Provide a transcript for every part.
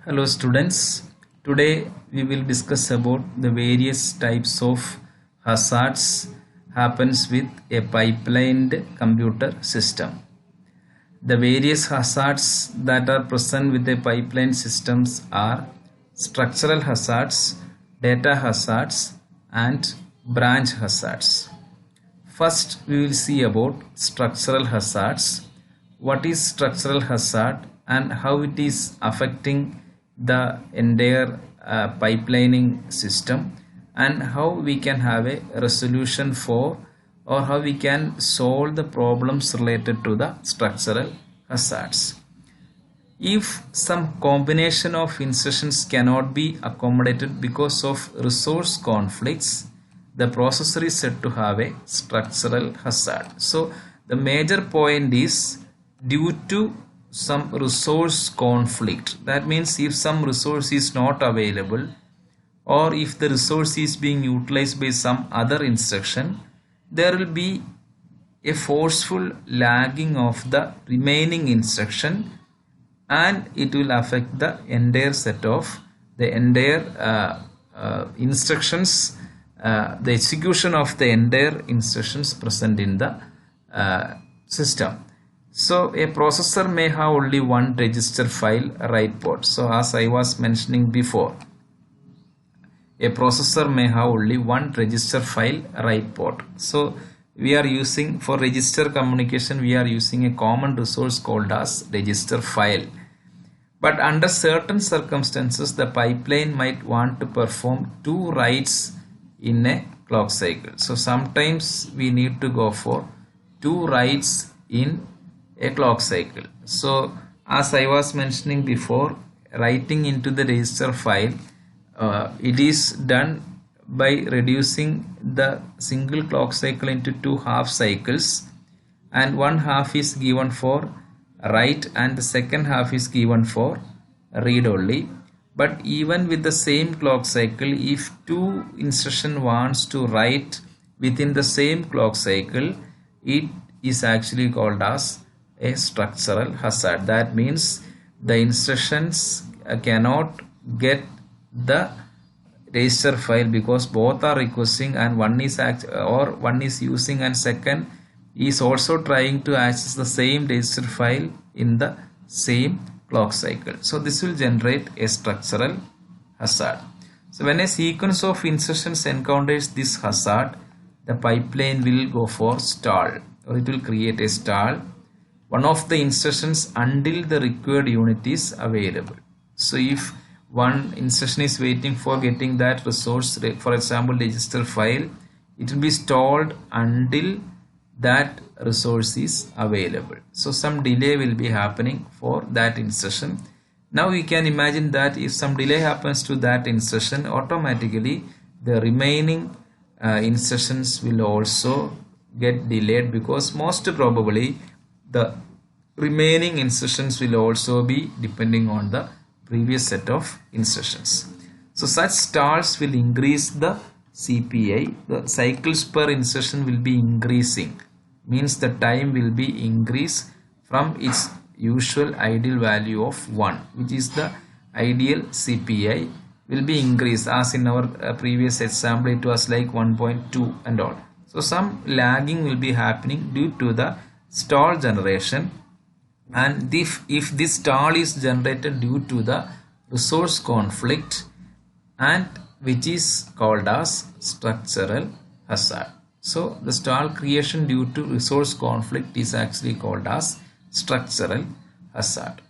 Hello students, today we will discuss about the various types of hazards happens with a pipelined computer system. The various hazards that are present with a pipeline systems are structural hazards, data hazards and branch hazards. First we will see about structural hazards. What is structural hazard and how it is affecting the entire pipelining system, and how we can have a resolution for, or how we can solve the problems related to the structural hazards. If some combination of instructions cannot be accommodated because of resource conflicts, the processor is said to have a structural hazard. So the major point is due to some resource conflict. That means if some resource is not available, or if the resource is being utilized by some other instruction, there will be a forceful lagging of the remaining instruction, and it will affect the entire set of the entire instructions, the execution of the entire instructions present in the system. So a processor may have only one register file write port. So as I was mentioning before, a processor may have only one register file write port. So we are using, for register communication, we are using a common resource called as register file. But under certain circumstances, the pipeline might want to perform two writes in a clock cycle. So sometimes we need to go for two writes in a clock cycle. So as I was mentioning before, writing into the register file, it is done by reducing the single clock cycle into two half cycles, and one half is given for write and the second half is given for read only. But even with the same clock cycle, if two instruction wants to write within the same clock cycle, it is actually called as a structural hazard. That means the instructions cannot get the register file because both are requesting, and one is using and second is also trying to access the same register file in the same clock cycle. So this will generate a structural hazard. So when a sequence of instructions encounters this hazard, the pipeline will go for stall, or it will create a stall one of the instructions until the required unit is available. So if one instruction is waiting for getting that resource, for example register file, it will be stalled until that resource is available. So some delay will be happening for that instruction. Now we can imagine that if some delay happens to that instruction, automatically the remaining instructions will also get delayed, because most probably the remaining instructions will also be depending on the previous set of instructions. So such stalls will increase the CPI. The cycles per instruction will be increasing, means the time will be increased from its usual ideal value of 1, which is the ideal CPI, will be increased. As in our previous example, it was like 1.2 and all. So some lagging will be happening due to the stall generation, and if this stall is generated due to the resource conflict, and which is called as structural hazard. So the stall creation due to resource conflict is actually called as structural hazard.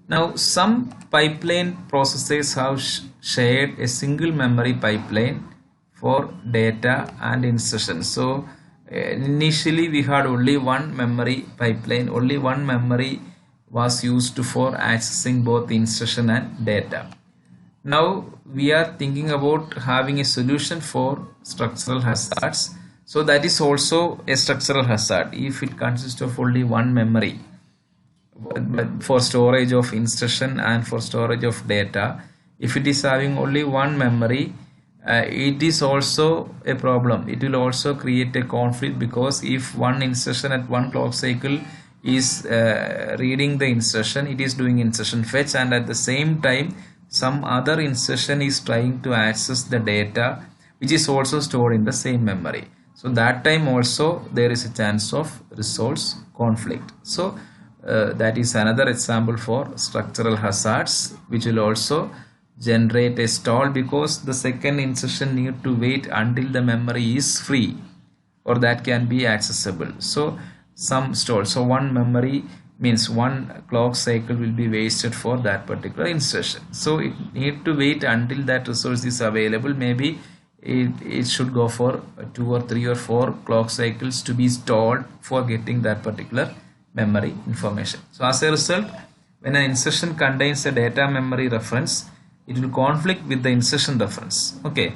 Now some pipeline processors have shared a single memory pipeline for data and instruction. So initially we had only one memory pipeline, only one memory was used for accessing both instruction and data. Now we are thinking about having a solution for structural hazards. So that is also a structural hazard if it consists of only one memory for storage of instruction and for storage of data. If it is having only one memory, it is also a problem. It will also create a conflict, because if one instruction at one clock cycle is reading the instruction, it is doing instruction fetch, and at the same time some other instruction is trying to access the data which is also stored in the same memory. So that time also there is a chance of resource conflict. So that is another example for structural hazards, which will also generate a stall because the second instruction need to wait until the memory is free or that can be accessible. So some stall. So one memory means one clock cycle will be wasted for that particular instruction. So it need to wait until that resource is available. Maybe it should go for 2 or 3 or 4 clock cycles to be stalled for getting that particular memory information. So as a result, when an instruction contains a data memory reference, it will conflict with the instruction reference. Okay,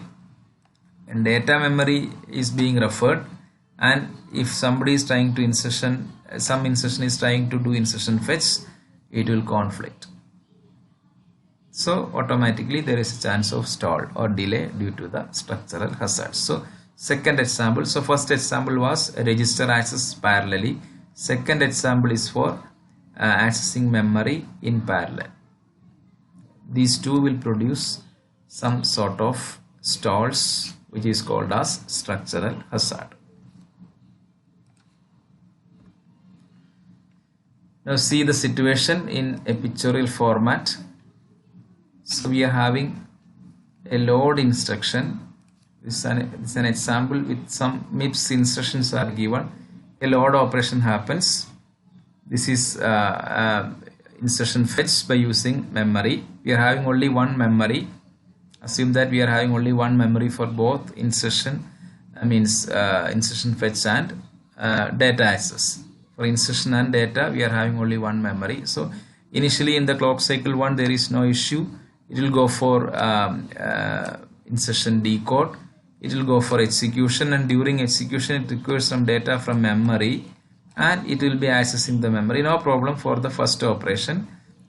and data memory is being referred, and if somebody is trying to some instruction is trying to do instruction fetch, it will conflict. So automatically there is a chance of stall or delay due to the structural hazard. So second example, so first example was register access parallelly. Second example is for accessing memory in parallel. These two will produce some sort of stalls which is called as structural hazard. Now see the situation in a pictorial format. So we are having a load instruction. This is an example with some MIPS instructions are given. A load operation happens. This is instruction fetch by using memory. We are having only one memory. Assume that we are having only one memory for both instruction instruction fetch and data access. For instruction and data we are having only one memory. So initially in the clock cycle 1 there is no issue. It will go for instruction decode. It will go for execution, and during execution it requires some data from memory and it will be accessing the memory. No problem for the first operation.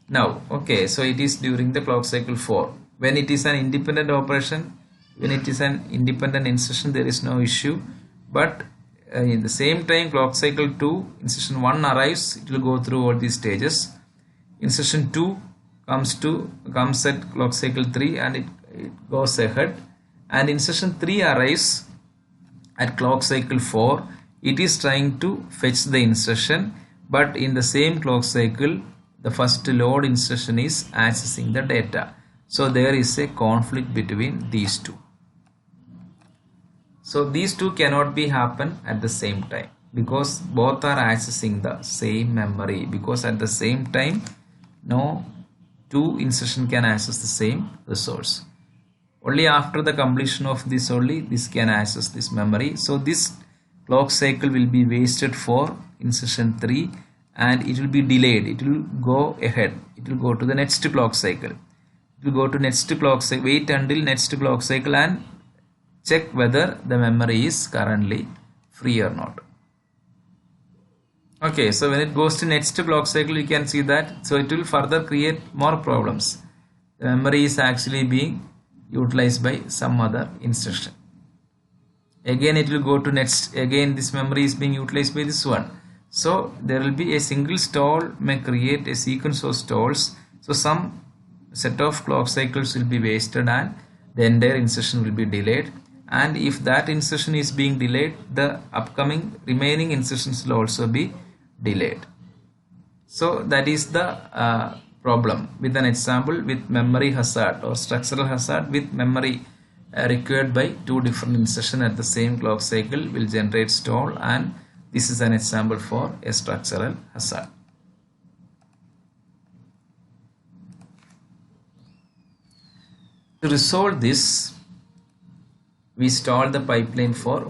Now okay, so it is during the clock cycle 4. When it is an independent operation, when it is an independent instruction, there is no issue. But in the same time clock cycle 2, instruction 1 arrives, it will go through all these stages. Instruction 2 comes at clock cycle 3 and it goes ahead, and instruction 3 arrives at clock cycle 4. It is trying to fetch the instruction, but in the same clock cycle the first load instruction is accessing the data. So there is a conflict between these two. So these two cannot be happen at the same time because both are accessing the same memory, because at the same time no two instruction can access the same resource. Only after the completion of this only this can access this memory. So this clock cycle will be wasted for instruction 3 and it will be delayed. It will go ahead. It will go to the next clock cycle. It will go to next clock cycle. Wait until next clock cycle and check whether the memory is currently free or not. Okay, so when it goes to next clock cycle, you can see that. So it will further create more problems. The memory is actually being utilized by some other instruction. Again it will go to next. Again this memory is being utilized by this one. So there will be a single stall may create a sequence of stalls. So some set of clock cycles will be wasted and the entire instruction will be delayed. And if that instruction is being delayed, the upcoming remaining instructions will also be delayed. So that is the problem with an example with memory hazard or structural hazard with memory required by two different instructions at the same clock cycle will generate stall, and this is an example for a structural hazard. To resolve this, we stall the pipeline for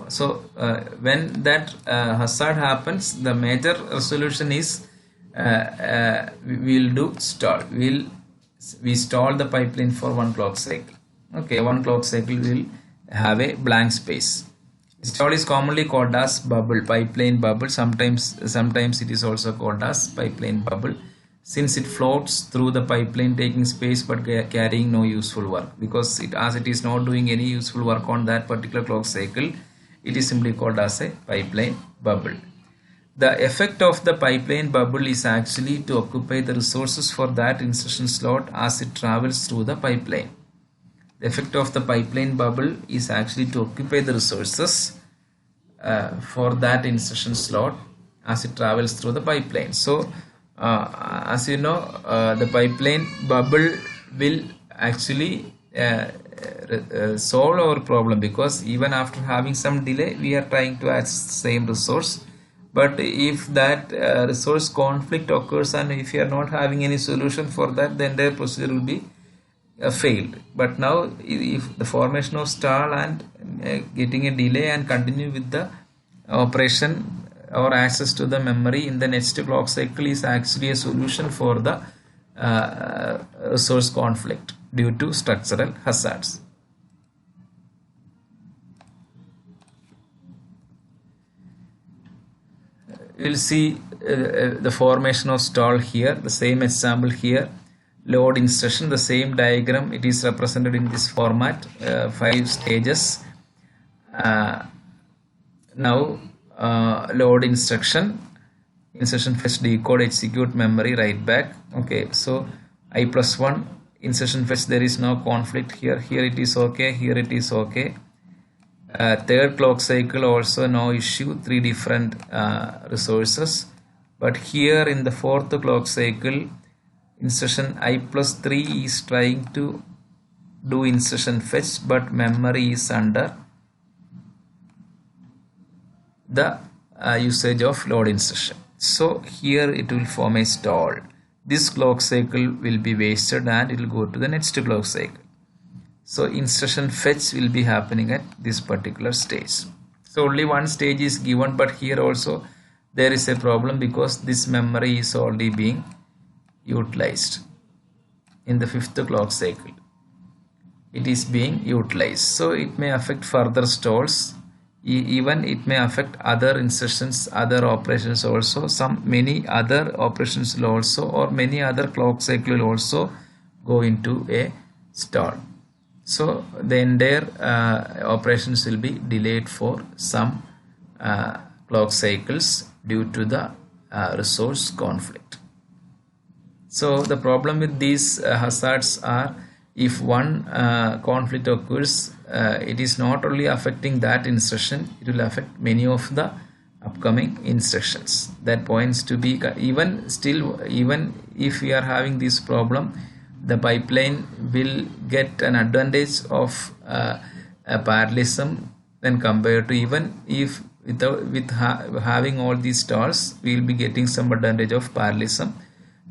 when that hazard happens, the major resolution is we will do stall. We stall the pipeline for one clock cycle. Okay, one clock cycle will have a blank space. Stall is commonly called as bubble, pipeline bubble. Sometimes it is also called as pipeline bubble, since it floats through the pipeline taking space but carrying no useful work, because as it is not doing any useful work on that particular clock cycle, it is simply called as a pipeline bubble. The effect of the pipeline bubble is actually to occupy the resources for that insertion slot as it travels through the pipeline. The effect of the pipeline bubble is actually to occupy the resources for that insertion slot as it travels through the pipeline. So as you know, the pipeline bubble will actually solve our problem, because even after having some delay we are trying to access the same resource. But if that resource conflict occurs and if you are not having any solution for that, then their procedure will be failed. But now if the formation of stall and getting a delay and continue with the operation or access to the memory in the next clock cycle is actually a solution for the resource conflict due to structural hazards. We'll see the formation of stall here, the same example here. Load instruction, the same diagram, it is represented in this format, 5 stages. Now load instruction, insertion fetch, decode, execute, memory, write back. Okay, so I+1 insertion fetch, there is no conflict here. Here it is okay, here it is okay. Third clock cycle also no issue, 3 different resources. But here in the fourth clock cycle, insertion I+3 is trying to do insertion fetch, but memory is under the usage of load instruction. So here it will form a stall. This clock cycle will be wasted and it will go to the next clock cycle. So instruction fetch will be happening at this particular stage. So only one stage is given, but here also there is a problem because this memory is already being utilized in the fifth clock cycle. It is being utilized, so it may affect further stalls. Even it may affect other insertions, other operations also. Many other operations will also, or many other clock cycle will also go into a stall. So the entire operations will be delayed for some clock cycles due to the resource conflict. So the problem with these hazards are, if one conflict occurs, it is not only affecting that instruction, it will affect many of the upcoming instructions. That points to be, even if we are having this problem, the pipeline will get an advantage of a parallelism when compared to, even if having all these stalls, we will be getting some advantage of parallelism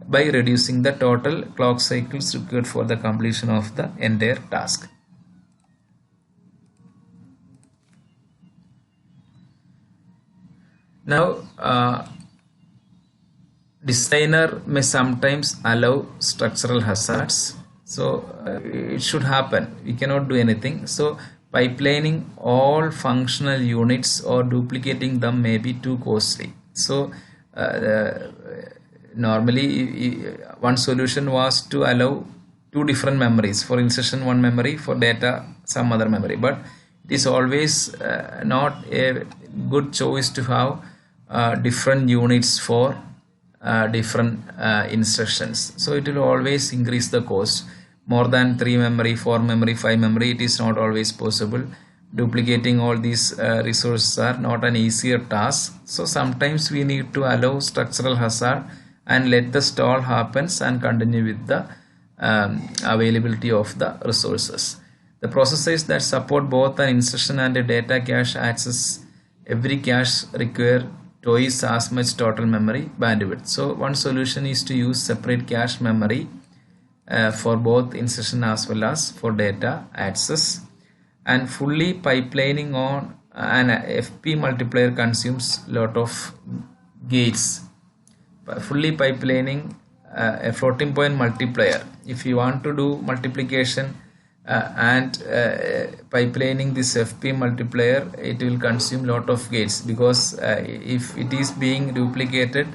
by reducing the total clock cycles required for the completion of the entire task. Now designer may sometimes allow structural hazards, so it should happen, we cannot do anything. So pipelining all functional units or duplicating them may be too costly. So normally one solution was to allow 2 different memories, for insertion one memory, for data some other memory, but it is always not a good choice to have different units for different instructions. So it will always increase the cost. More than 3 memory, 4 memory, 5 memory, it is not always possible. Duplicating all these resources are not an easier task. So sometimes we need to allow structural hazard and let the stall happens and continue with the availability of the resources. The processes that support both an insertion and a data cache access, every cache require twice as much total memory bandwidth. So one solution is to use separate cache memory for both insertion as well as for data access. And fully pipelining on an FP multiplier consumes lot of gates. Fully pipelining a floating point multiplier, if you want to do multiplication and pipelining this FP multiplier, it will consume lot of gates, because if it is being duplicated,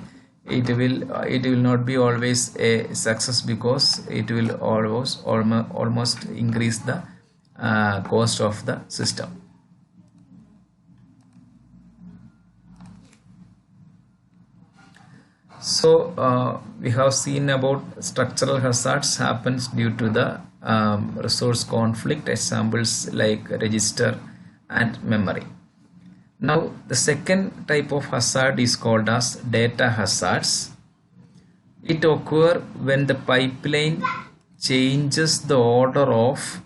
it will not be always a success, because it will almost increase the cost of the system. So we have seen about structural hazards happens due to the resource conflict, examples like register and memory. Now the second type of hazard is called as data hazards. It occurs when the pipeline changes the order of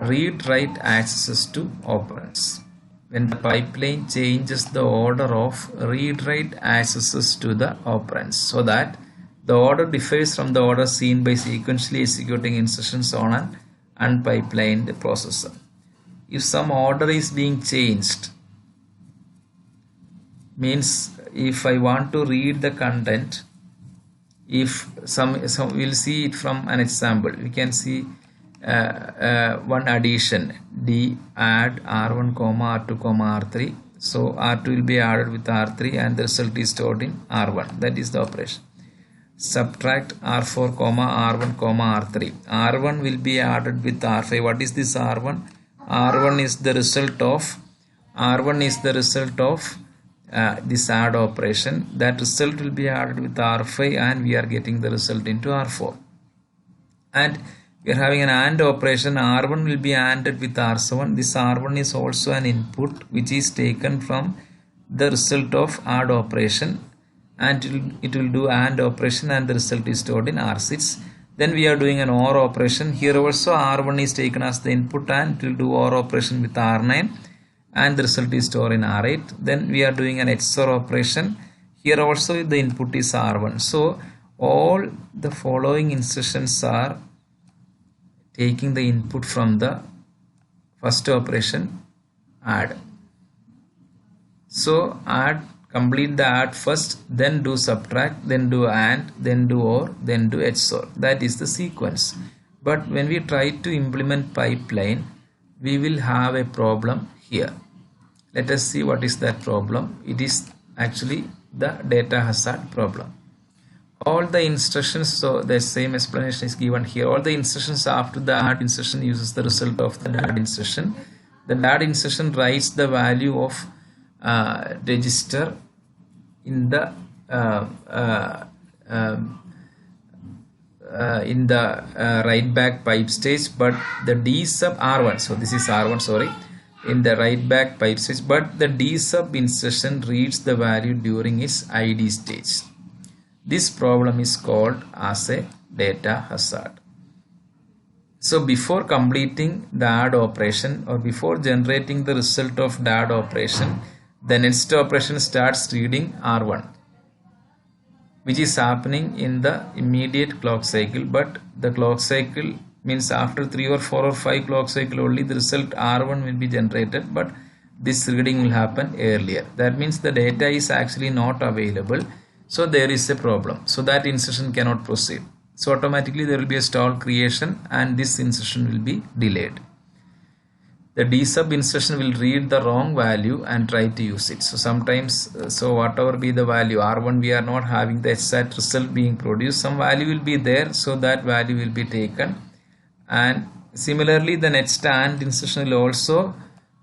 read-write accesses to operands. When the pipeline changes the order of read-write accesses to the operands, so that the order differs from the order seen by sequentially executing instructions on an unpipelined processor. If some order is being changed, means if I want to read the content, if some we'll see it from an example. We can see one addition, d add r1 comma r2 comma r3. So r2 will be added with r3 and the result is stored in r1. That is the operation. Subtract r4 comma r1 comma r3. R1 will be added with r5. What is this r1? R1 is the result of this add operation. That result will be added with r5 and we are getting the result into r4. And we are having an AND operation. R1 will be ANDed with R7. This R1 is also an input which is taken from the result of add operation, and it will do AND operation and the result is stored in R6. Then we are doing an OR operation. Here also R1 is taken as the input and it will do OR operation with R9 and the result is stored in R8. Then we are doing an XOR operation. Here also the input is R1. So all the following instructions are taking the input from the first operation, add. So add, complete the add first, then do subtract, then do AND, then do OR, then do XOR. That is the sequence. But when we try to implement pipeline, we will have a problem here. Let us see what is that problem. It is actually the data hazard problem. All the instructions, so the same explanation is given here. All the instructions after the add instruction uses the result of the add instruction. The add instruction writes the value of register in the write back pipe stage, but the D sub R1, so this is R1, sorry, in the write back pipe stage, but the D sub instruction reads the value during its ID stage. This problem is called as a data hazard. So before completing the add operation or before generating the result of the add operation, the next operation starts reading R1, which is happening in the immediate clock cycle, but the clock cycle means after 3 or 4 or 5 clock cycle only the result R1 will be generated, but this reading will happen earlier. That means the data is actually not available. So there is a problem. So that instruction cannot proceed. So automatically there will be a stall creation and this instruction will be delayed. The D sub instruction will read the wrong value and try to use it. So sometimes, so whatever be the value, R1 we are not having the exact result being produced. Some value will be there, so that value will be taken. And similarly the next AND instruction will also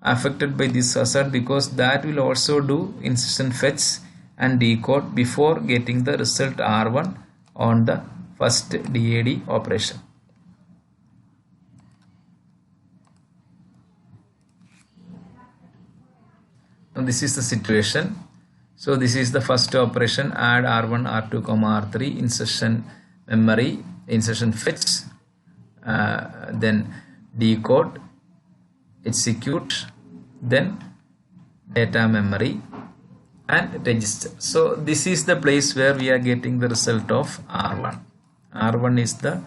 affected by this hazard, because that will also do instruction fetch and decode before getting the result R1 on the first DAD operation. Now this is the situation. So this is the first operation, add R1, R2, R3, insertion memory, insertion fetch, then decode, execute, then data memory and register. So this is the place where we are getting the result of R1. R1 is the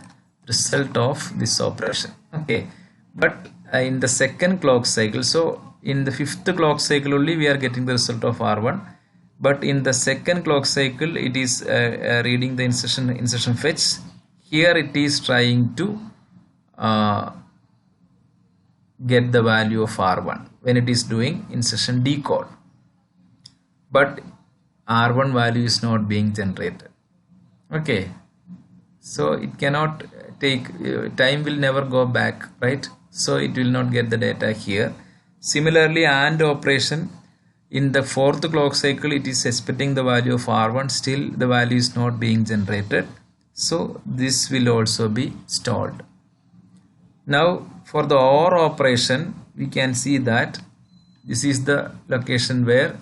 result of this operation. Okay, but in the second clock cycle, so in the fifth clock cycle only we are getting the result of R1, but in the second clock cycle it is reading the insertion fetch. Here it is trying to get the value of R1 when it is doing insertion decode, but R1 value is not being generated. Okay, so it cannot take, time will never go back, right? So it will not get the data here. Similarly, AND operation, In the fourth clock cycle, it is expecting the value of R1, still the value is not being generated. So this will also be stalled. Now for the OR operation, we can see that this is the location where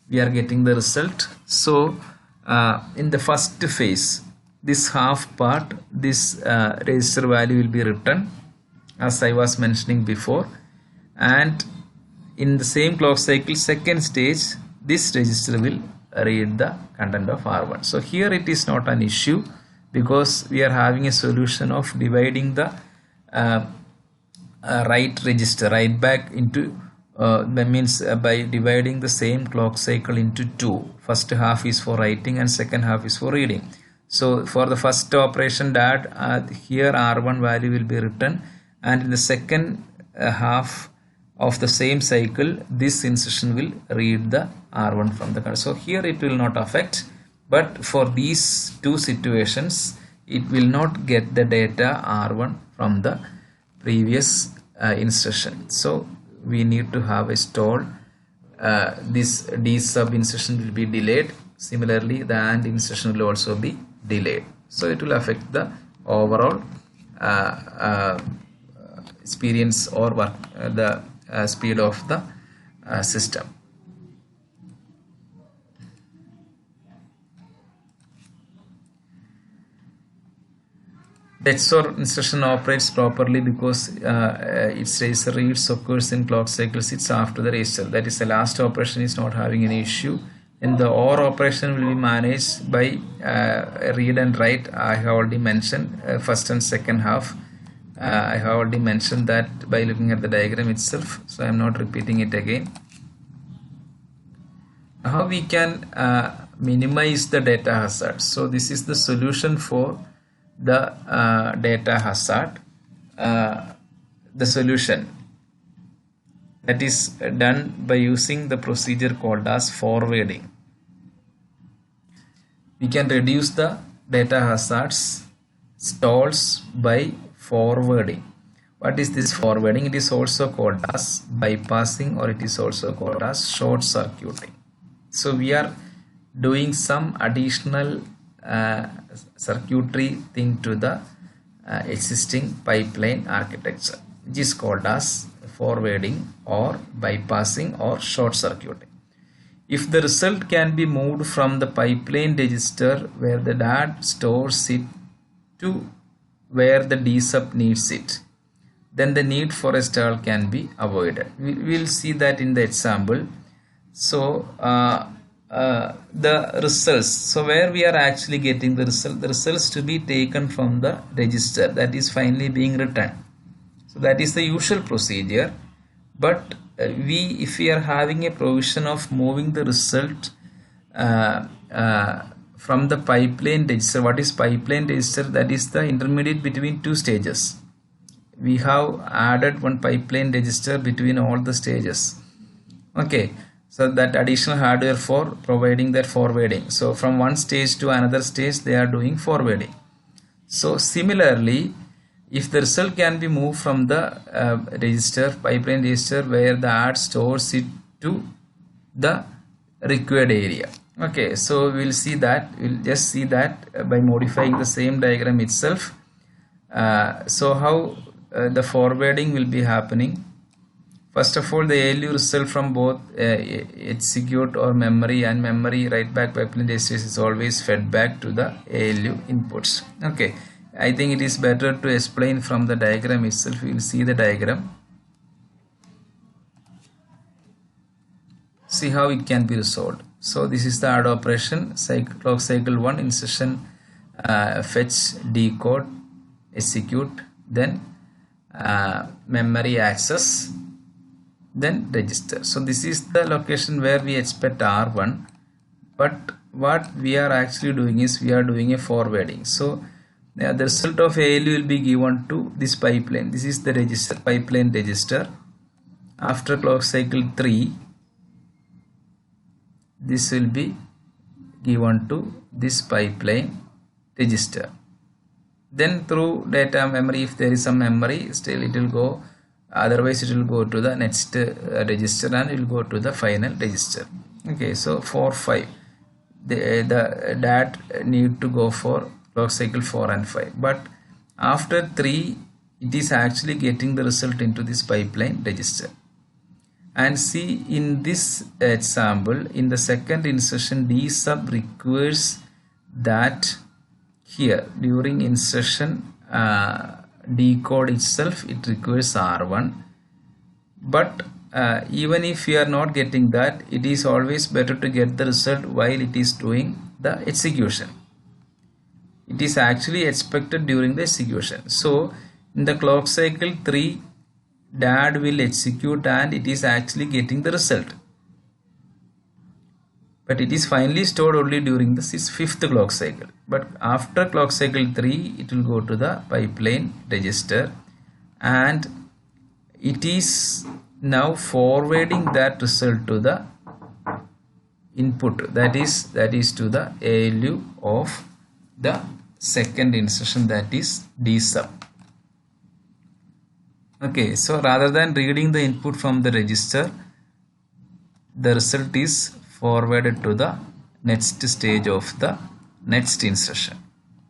we are getting the result. So in the first phase, this half part, this register value will be written as I was mentioning before, and in the same clock cycle second stage, this register will read the content of R1. So here it is not an issue because we are having a solution of dividing the write register, write back into that means by dividing the same clock cycle into two. First half is for writing and second half is for reading. So for the first operation that here R1 value will be written, and in the second half of the same cycle this instruction will read the R1 from the card. So here it will not affect, but for these two situations it will not get the data R1 from the previous instruction. So we need to have a stall. This D sub instruction will be delayed. Similarly the AND instruction will also be delayed. So it will affect the overall experience or work, the speed of the system. The XOR instruction operates properly because its register reads occurs in clock cycles. It's after the register. That is, the last operation is not having any issue. And the OR operation will be managed by read and write. I have already mentioned first and second half. I have already mentioned that by looking at the diagram itself, so I am not repeating it again. How we can minimize the data hazard? So this is the solution for the data hazard. The solution that is done by using the procedure called as forwarding. We can reduce the data hazards stalls by forwarding. What is this forwarding? It is also called as bypassing, or it is also called as short circuiting. So we are doing some additional circuitry thing to the existing pipeline architecture, which is called as forwarding or bypassing or short circuiting. If the result can be moved from the pipeline register where the DAD stores it to where the D sub needs it, then the need for a stall can be avoided. We will see that in the example. So the results, so where we are actually getting the results to be taken from the register that is finally being written. So that is the usual procedure, but if we are having a provision of moving the result from the pipeline register. What is pipeline register? That is the intermediate between two stages. We have added one pipeline register between all the stages. Okay, so that additional hardware for providing that forwarding. So from one stage to another stage they are doing forwarding. So similarly, if the result can be moved from the register, pipeline register where the AD stores it to the required area. Okay, so we'll see that, we'll just see that by modifying the same diagram itself. So how the forwarding will be happening? First of all, the ALU result from both execute or memory and memory write back pipeline registers is always fed back to the ALU inputs. Okay, I think it is better to explain from the diagram itself. We will see the diagram. See how it can be resolved. So this is the add operation, clock cycle 1, instruction fetch, decode, execute, then memory access, then register. So this is the location where we expect R1, but what we are actually doing is we are doing a forwarding. So the result of ALU will be given to this pipeline. This is the register, pipeline register. After clock cycle 3, this will be given to this pipeline register. Then through data memory, if there is some memory, still it will go otherwise it will go to the next register and it will go to the final register. Okay, so 4 5 the DAT need to go for clock cycle 4 and 5, but after 3 it is actually getting the result into this pipeline register. And see, in this example, in the second insertion, D sub requires that here during insertion decode itself it requires R1, but even if you are not getting that, it is always better to get the result while it is doing the execution. It is actually expected during the execution. So in the clock cycle 3, DAD will execute and it is actually getting the result, but it is finally stored only during the 5th clock cycle. But after clock cycle 3 it will go to the pipeline register and it is now forwarding that result to the input, that is to the ALU of the second insertion, that is D sub. Okay, so rather than reading the input from the register, the result is forwarded to the next stage of the next insertion.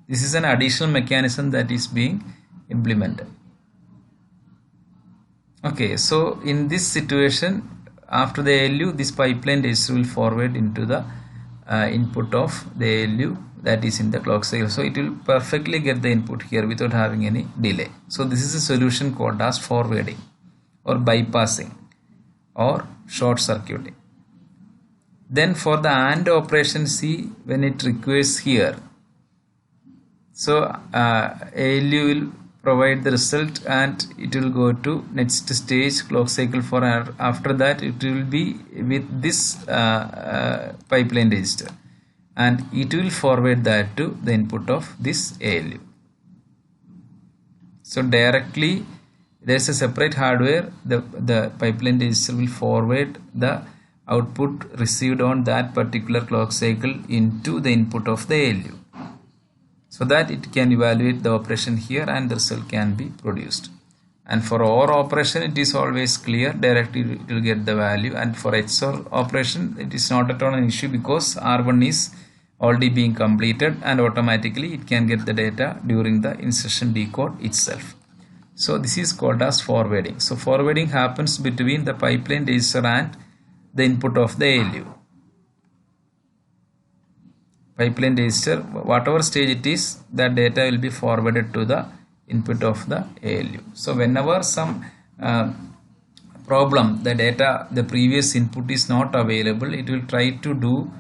This is an additional mechanism that is being implemented. Okay, so in this situation, after the ALU, this pipeline register will forward into the input of the ALU that is in the clock cycle. So it will perfectly get the input here without having any delay. So this is a solution called as forwarding or bypassing or short circuiting. Then for the AND operation, see, when it requires here, so ALU will provide the result and it will go to next stage clock cycle 4. After that it will be with this pipeline register and it will forward that to the input of this ALU. So directly there is a separate hardware, the pipeline register will forward the output received on that particular clock cycle into the input of the ALU, so that it can evaluate the operation here and the result can be produced. And for OR operation it is always clear, directly it will get the value, and for XOR operation it is not at all an issue because R1 is already being completed and automatically it can get the data during the insertion decode itself. So this is called as forwarding. So forwarding happens between the pipeline register and the input of the ALU. Pipeline register, whatever stage it is, that data will be forwarded to the input of the ALU. So whenever some problem, the previous input is not available, it will try to do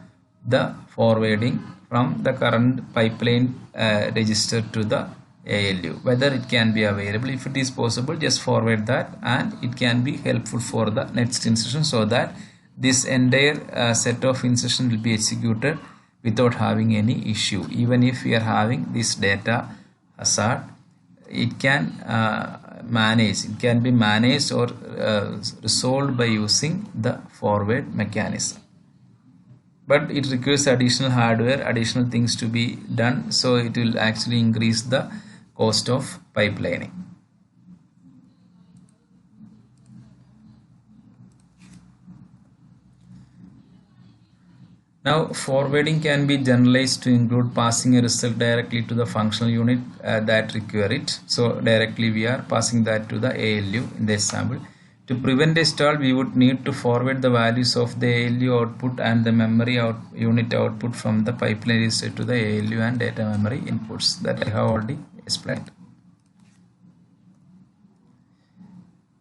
the forwarding from the current pipeline register to the ALU, whether it can be available. If it is possible, just forward that and it can be helpful for the next insertion, so that this entire set of insertion will be executed without having any issue. Even if we are having this data hazard, it can be managed or resolved by using the forward mechanism. But it requires additional hardware, additional things to be done, so it will actually increase the cost of pipelining. Now forwarding can be generalized to include passing a result directly to the functional unit that require it. So directly we are passing that to the ALU in the example. To prevent a stall, we would need to forward the values of the ALU output and the memory unit output from the pipeline register to the ALU and data memory inputs that I have already explained.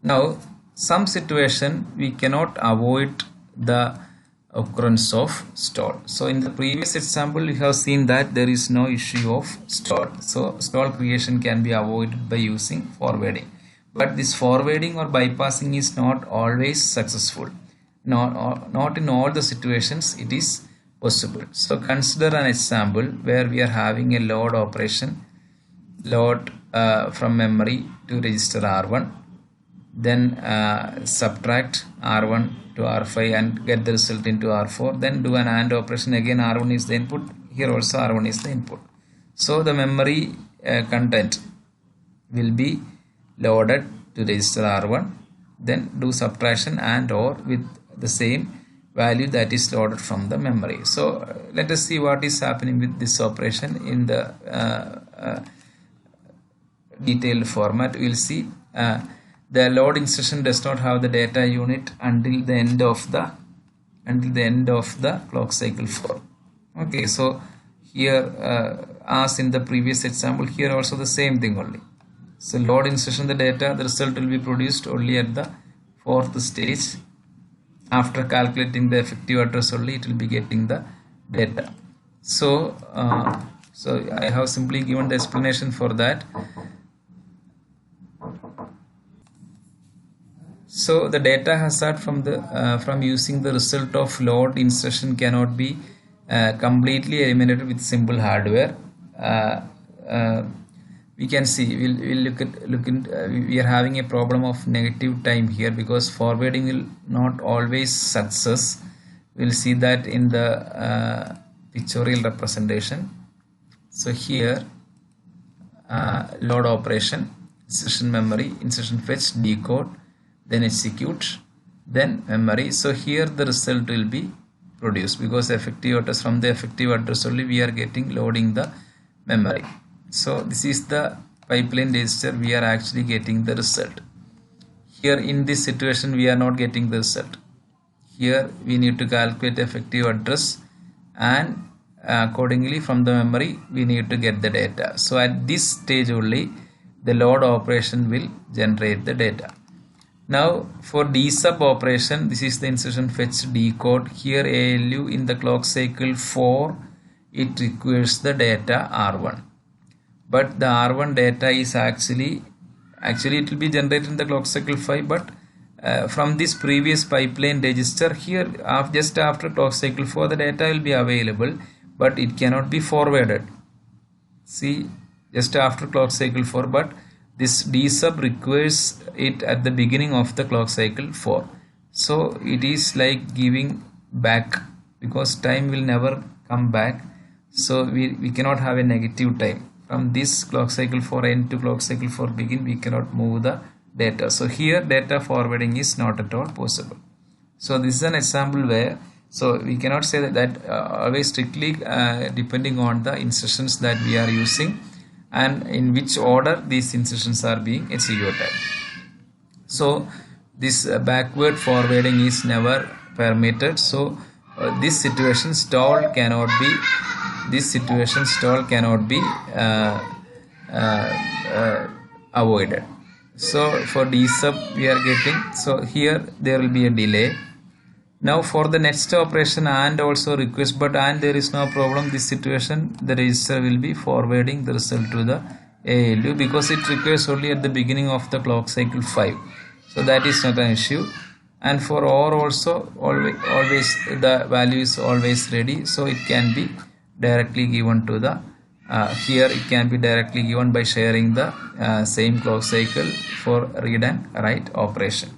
Now some situation we cannot avoid the occurrence of stall. So in the previous example we have seen that there is no issue of stall. So stall creation can be avoided by using forwarding. But this forwarding or bypassing is not always successful. Not in all the situations it is possible. So consider an example where we are having a load operation, load from memory to register R1, then subtract R1 to R5 and get the result into R4, then do an AND operation. Again R1 is the input, here also R1 is the input. So the memory content will be loaded to register R1, then do subtraction and or with the same value that is loaded from the memory. So let us see what is happening with this operation in the detailed format. We will see the load instruction does not have the data unit until the end of the clock cycle 4. Okay, so here as in the previous example, here also the same thing only. So load instruction the data, the result will be produced only at the 4th stage. After calculating the effective address only, it will be getting the data. So I have simply given the explanation for that. So the data hazard from using the result of load instruction cannot be completely eliminated with simple hardware. We can see we are having a problem of negative time here because forwarding will not always success. We'll see that in the pictorial representation. So here load operation, instruction memory, instruction fetch, decode, then execute, then memory. So here the result will be produced because effective address, from the effective address only we are getting loading the memory. So this is the pipeline register, we are actually getting the result. Here in this situation we are not getting the result. Here we need to calculate effective address and accordingly from the memory we need to get the data. So at this stage only the load operation will generate the data. Now for desub operation, this is the instruction fetch decode. Here ALU in the clock cycle 4 it requires the data R1. But the R1 data is actually it will be generated in the clock cycle 5, but from this previous pipeline register here just after clock cycle 4 the data will be available, but it cannot be forwarded. See, just after clock cycle 4, but this desub requires it at the beginning of the clock cycle 4. So it is like giving back because time will never come back. So we cannot have a negative time. From this clock cycle 4 end to clock cycle 4 begin, we cannot move the data. So here data forwarding is not at all possible. So this is an example where, so we cannot say that always strictly depending on the instructions that we are using and in which order these instructions are being executed. So this backward forwarding is never permitted. So this situation stall cannot be avoided. So for desub we are getting, so here there will be a delay. Now for the next operation and also request, but and there is no problem, this situation the register will be forwarding the result to the ALU because it requires only at the beginning of the clock cycle 5. So that is not an issue. And for OR also always the value is always ready, so it can be directly given to the here it can be directly given by sharing the same clock cycle for read and write operation.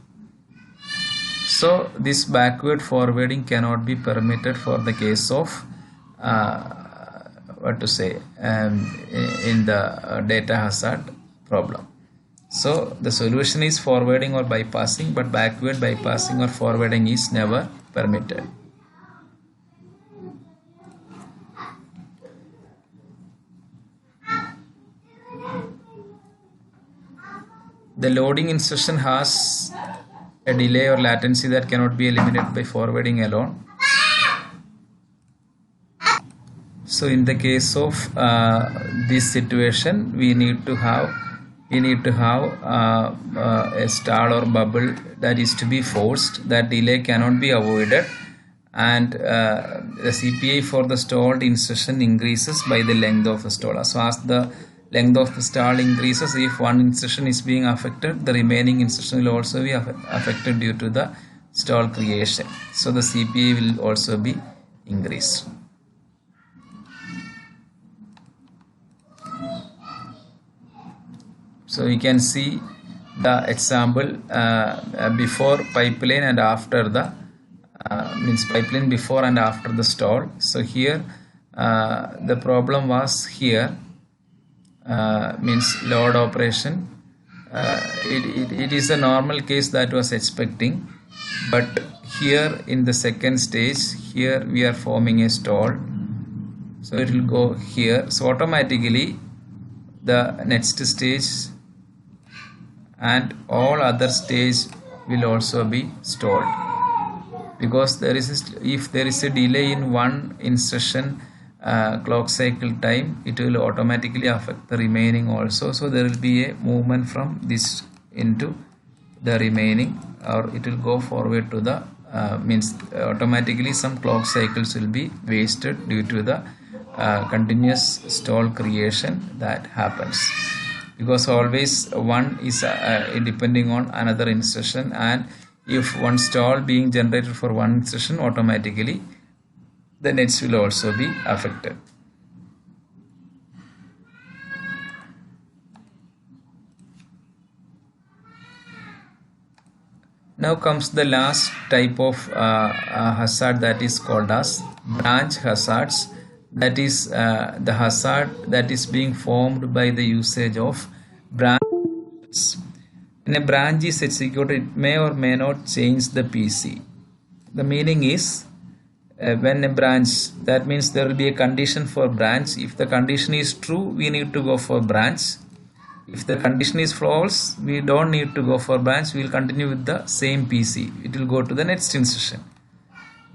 So this backward forwarding cannot be permitted for the case of in the data hazard problem. So the solution is forwarding or bypassing, but backward bypassing or forwarding is never permitted. The loading instruction has a delay or latency that cannot be eliminated by forwarding alone. So in the case of this situation, we need to have a stall or bubble that is to be forced. That delay cannot be avoided, and the CPI for the stalled instruction increases by the length of the stall. So as the length of the stall increases, if one instruction is being affected, the remaining instruction will also be affected due to the stall creation. So the CPI will also be increased. So you can see the example before pipeline and after the means pipeline before and after the stall. So here the problem was here means load operation it is a normal case that was expecting, but here in the second stage, here we are forming a stall, so it will go here. So automatically the next stage and all other stage will also be stalled, because if there is a delay in one instruction clock cycle time, it will automatically affect the remaining also. So there will be a movement from this into the remaining, or it will go forward to the means automatically some clock cycles will be wasted due to the continuous stall creation that happens, because always one is depending on another instruction, and if one stall being generated for one instruction, automatically the next will also be affected. Now comes the last type of hazard, that is called as branch hazards. That is the hazard that is being formed by the usage of branches. When a branch is executed, it may or may not change the PC. The meaning is when a branch, that means there will be a condition for branch. If the condition is true, we need to go for branch. If the condition is false, we don't need to go for branch. We will continue with the same PC. It will go to the next instruction.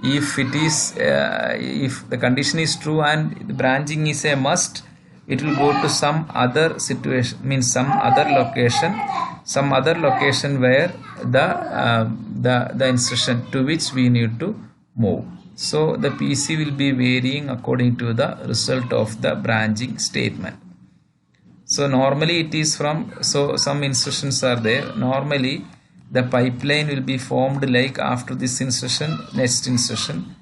If it is if the condition is true and the branching is a must, it will go to some other situation, means some other location where the instruction to which we need to move. So the PC will be varying according to the result of the branching statement. So normally it is from, so some instructions are there. Normally the pipeline will be formed like after this instruction, next instruction,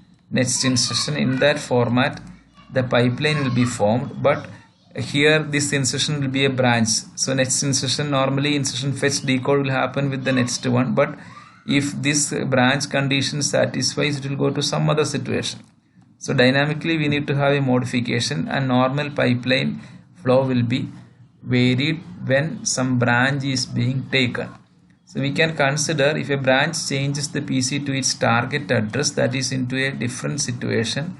in that format the pipeline will be formed. But here this instruction will be a branch, so next instruction, normally instruction fetch decode will happen with the next one, but if this branch condition satisfies, it will go to some other situation. So dynamically we need to have a modification, and normal pipeline flow will be varied when some branch is being taken. So we can consider if a branch changes the PC to its target address, that is into a different situation,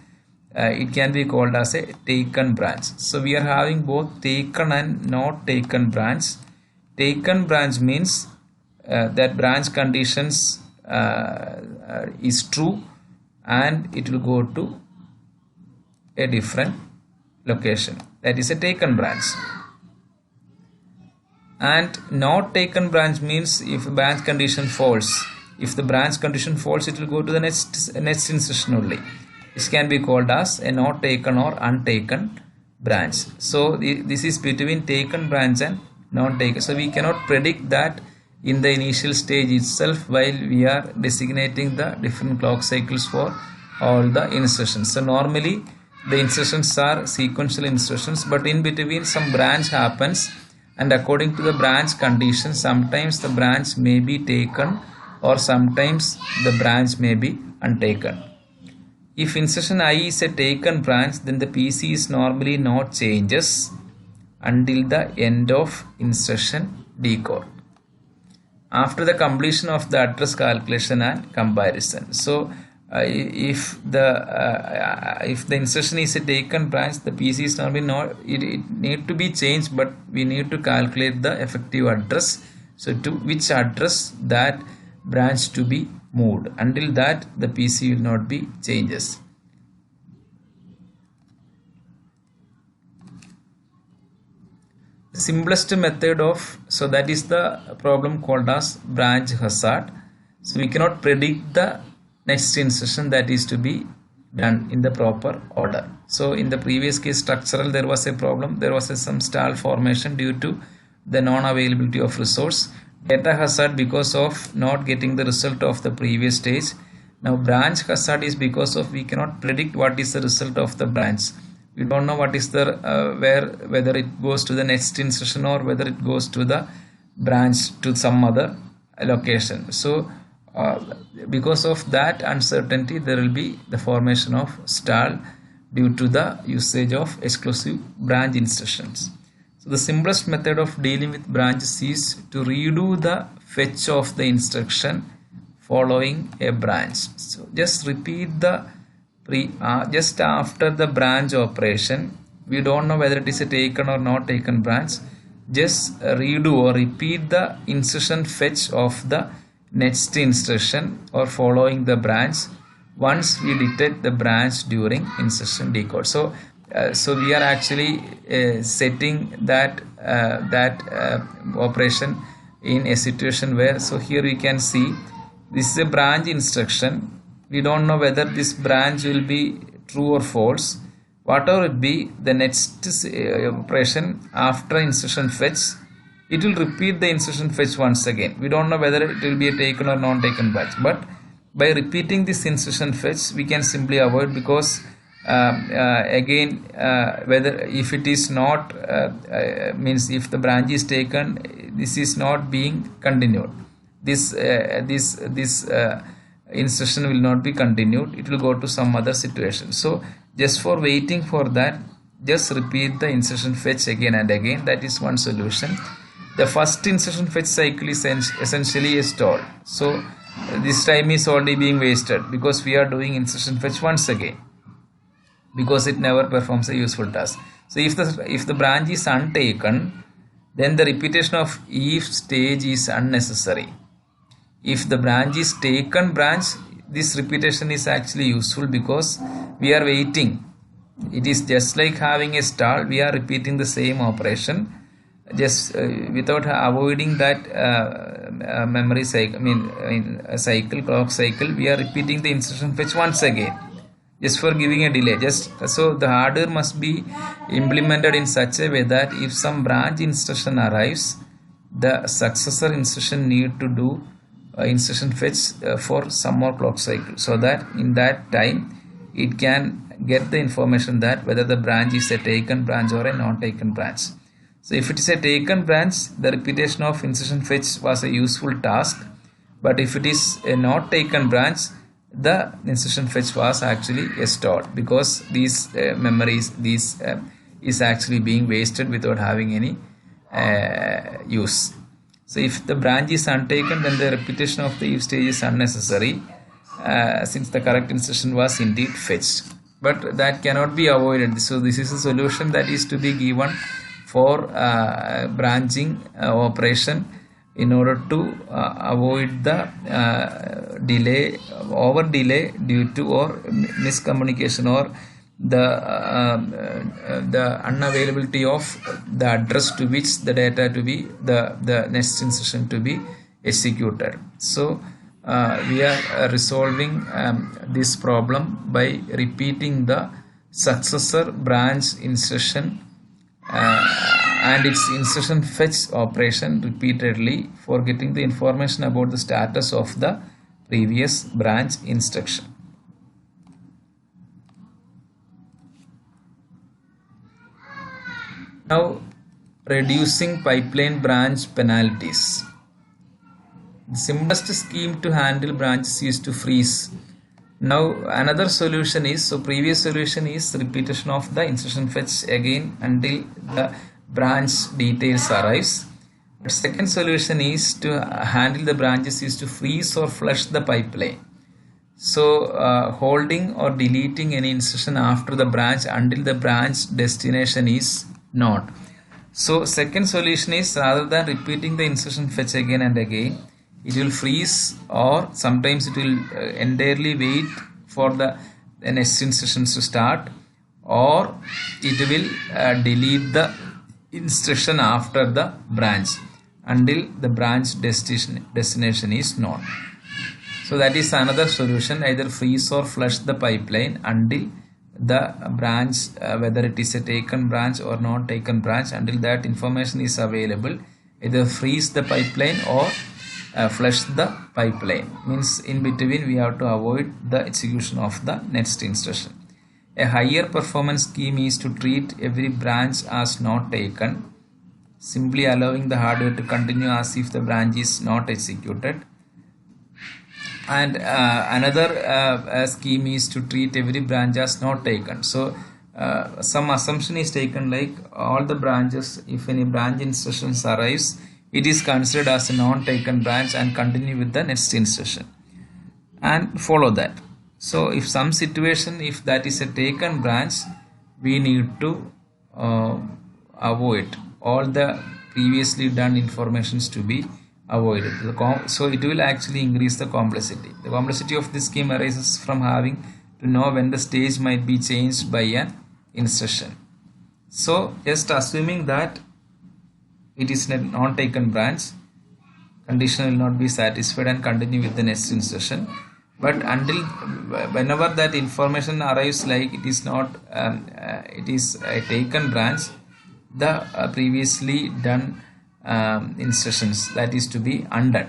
it can be called as a taken branch. So we are having both taken and not taken branch. Taken branch means that branch conditions is true and it will go to a different location, that is a taken branch. And not taken branch means if branch condition false, if the branch condition false, it will go to the next instruction only. This can be called as a not taken or untaken branch. So this is between taken branch and not taken. So we cannot predict that in the initial stage itself while we are designating the different clock cycles for all the instructions. So normally the instructions are sequential instructions, but in between some branch happens, and according to the branch condition, sometimes the branch may be taken or sometimes the branch may be untaken. If instruction I is a taken branch, then the PC is normally not changes until the end of instruction decode, after the completion of the address calculation and comparison. So if the instruction is a taken branch, the PC is normally not, it need to be changed, but we need to calculate the effective address, so to which address that branch to be moved. Until that, the PC will not be changes. The simplest method of, so that is the problem called as branch hazard. So we cannot predict the next instruction that is to be done in the proper order. So in the previous case structural, there was a problem, there was some stall formation due to the non-availability of resource. Data hazard because of not getting the result of the previous stage. Now branch hazard is because of we cannot predict what is the result of the branch. We don't know what is the whether it goes to the next instruction or whether it goes to the branch to some other location. So because of that uncertainty, there will be the formation of stall due to the usage of exclusive branch instructions. So the simplest method of dealing with branches is to redo the fetch of the instruction following a branch. So just repeat the just after the branch operation. We don't know whether it is a taken or not taken branch. Just redo or repeat the instruction fetch of the next instruction or following the branch once we detect the branch during instruction decode. So we are actually setting that operation in a situation where, so here we can see this is a branch instruction. We don't know whether this branch will be true or false. Whatever it be, the next operation after instruction fetch, it will repeat the instruction fetch once again. We don't know whether it will be a taken or non-taken branch, but by repeating this instruction fetch we can simply avoid, because again whether if it is not means if the branch is taken, this is not being continued, this instruction will not be continued, it will go to some other situation. So just for waiting for that, just repeat the instruction fetch again and again. That is one solution. The first instruction fetch cycle is essentially a stall, so this time is already being wasted because we are doing instruction fetch once again, because it never performs a useful task. So if the branch is untaken, then the repetition of if stage is unnecessary. If the branch is taken branch, this repetition is actually useful because we are waiting. It is just like having a stall. We are repeating the same operation, just without avoiding that memory cycle, clock cycle. We are repeating the instruction fetch once again, just for giving a delay. Just so the hardware must be implemented in such a way that if some branch instruction arrives, the successor instruction need to do instruction fetch for some more clock cycle, so that in that time it can get the information that whether the branch is a taken branch or a non-taken branch. So if it is a taken branch, the repetition of instruction fetch was a useful task, but if it is a not taken branch, the instruction fetch was actually a stall, because these memories is actually being wasted without having any use. So if the branch is untaken, then the repetition of the if stage is unnecessary, since the correct instruction was indeed fetched. But that cannot be avoided. So this is a solution that is to be given for branching operation in order to avoid the over delay due to or miscommunication or the unavailability of the address to which the data to be the next instruction to be executed. So we are resolving this problem by repeating the successor branch instruction and its instruction fetch operation repeatedly for getting the information about the status of the previous branch instruction. Now, reducing pipeline branch penalties. The simplest scheme to handle branches is to freeze. Now another solution is, so previous solution is repetition of the instruction fetch again until the branch details arrives. But second solution is to handle the branches is to freeze or flush the pipeline. So holding or deleting any instruction after the branch until the branch destination is known. So second solution is, rather than repeating the instruction fetch again and again, it will freeze, or sometimes it will entirely wait for the next instructions to start, or it will delete the instruction after the branch until the branch destination is known. So that is another solution, either freeze or flush the pipeline until the branch, whether it is a taken branch or not taken branch, until that information is available. Either freeze the pipeline or flush the pipeline, means in between we have to avoid the execution of the next instruction. A higher performance scheme is to treat every branch as not taken, simply allowing the hardware to continue as if the branch is not executed. And another scheme is to treat every branch as not taken. So some assumption is taken like all the branches, if any branch instructions arrives, it is considered as a non-taken branch and continue with the next instruction and follow that. So if some situation, if that is a taken branch, we need to avoid all the previously done informations to be avoided. So it will actually increase the complexity. The complexity of this scheme arises from having to know when the stage might be changed by an instruction. So just assuming that it is a non-taken branch, condition will not be satisfied and continue with the next instruction. But until whenever that information arrives like it is not it is a taken branch, the previously done instructions, that is to be undone.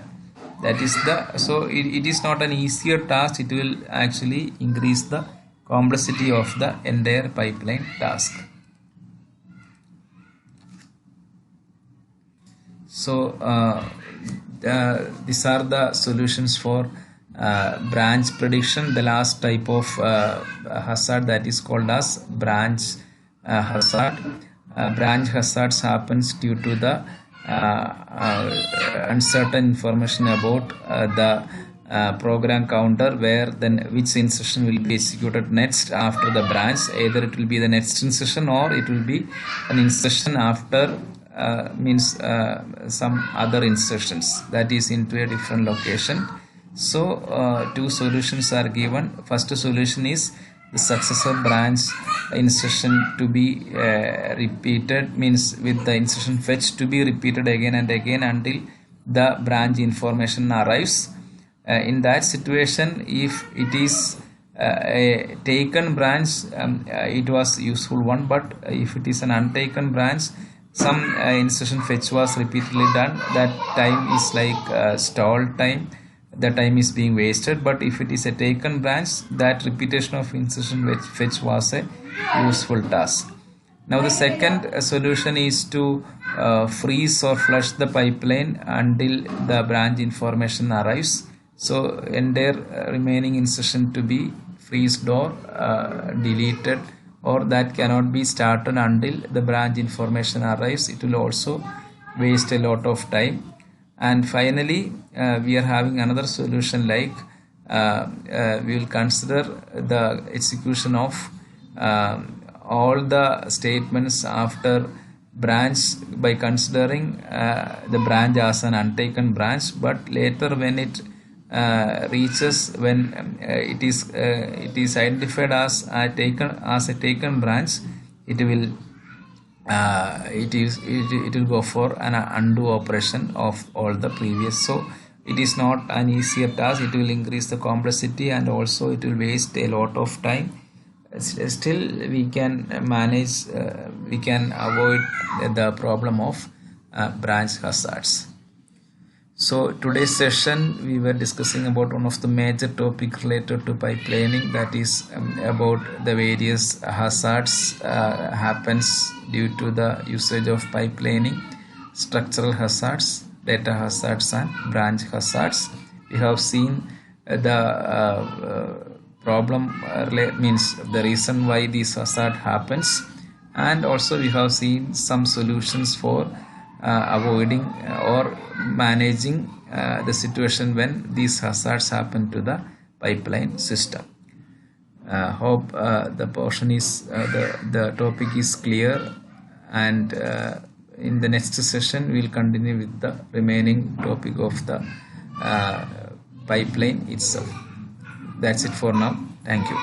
That is the, so it is not an easier task. It will actually increase the complexity of the entire pipeline task. So these are the solutions for branch prediction. The last type of hazard, that is called as branch hazard. Branch hazards happens due to the uncertain information about the program counter, where then which instruction will be executed next after the branch. Either it will be the next instruction or it will be an instruction after some other instructions that is into a different location. So two solutions are given. First solution is the successor branch instruction to be repeated, means with the instruction fetch to be repeated again and again until the branch information arrives. In that situation, if it is a taken branch, it was useful one, but if it is an untaken branch, some instruction fetch was repeatedly done, that time is like stall time, the time is being wasted. But if it is a taken branch, that repetition of instruction fetch was a useful task. Now the second solution is to freeze or flush the pipeline until the branch information arrives. So entire remaining instruction to be freezed or deleted, or that cannot be started until the branch information arrives. It will also waste a lot of time. And finally we are having another solution like we will consider the execution of all the statements after branch by considering the branch as an untaken branch, but later when it reaches, when it is identified as a taken branch, it will it will go for an undo operation of all the previous. So it is not an easier task. It will increase the complexity and also it will waste a lot of time. Still we can manage, we can avoid the problem of branch hazards. So today's session we were discussing about one of the major topic related to pipelining, that is about the various hazards happens due to the usage of pipelining: structural hazards, data hazards and branch hazards. We have seen the problem means the reason why this hazard happens, and also we have seen some solutions for avoiding or managing the situation when these hazards happen to the pipeline system. Hope the portion is the topic is clear, and in the next session we will continue with the remaining topic of the pipeline itself. That's it for now. Thank you.